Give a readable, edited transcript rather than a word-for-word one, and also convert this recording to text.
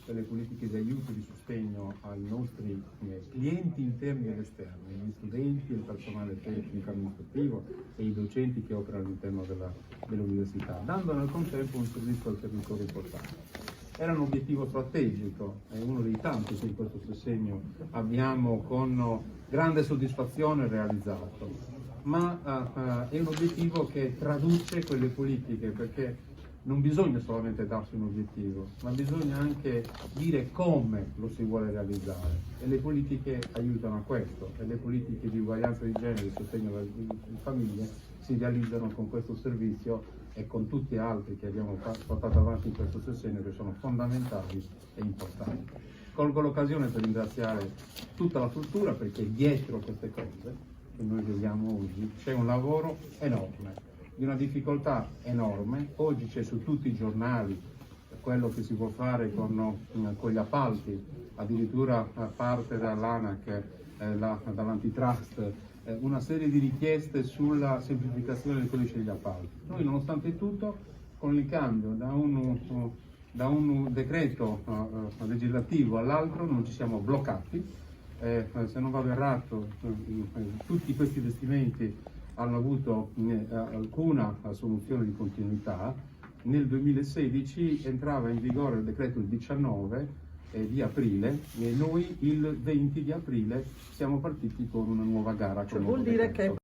delle politiche di aiuto e di sostegno ai nostri clienti interni ed esterni, gli studenti, il personale tecnico amministrativo e i docenti che operano all'interno dell'università, dando nel contempo un servizio al territorio importante. Era un obiettivo strategico, è uno dei tanti che in questo sessegno abbiamo con grande soddisfazione realizzato, ma è un obiettivo che traduce quelle politiche, perché non bisogna solamente darsi un obiettivo, ma bisogna anche dire come lo si vuole realizzare, e le politiche aiutano a questo, e le politiche di uguaglianza di genere e sostegno alle famiglie si realizzano con questo servizio e con tutti gli altri che abbiamo portato avanti in questo sessennio, che sono fondamentali e importanti. Colgo l'occasione per ringraziare tutta la struttura, perché dietro queste cose che noi vediamo oggi c'è un lavoro enorme, di una difficoltà enorme. Oggi c'è su tutti i giornali quello che si può fare con gli appalti, addirittura parte dall'ANAC, dall'antitrust, una serie di richieste sulla semplificazione del codice degli appalti. Noi, nonostante tutto, con il cambio da un decreto legislativo all'altro non ci siamo bloccati. Se non vado errato, tutti questi investimenti hanno avuto alcuna soluzione di continuità. Nel 2016 entrava in vigore il decreto il 19 di aprile e noi il 20 di aprile siamo partiti con una nuova gara. Cioè, vuol dire che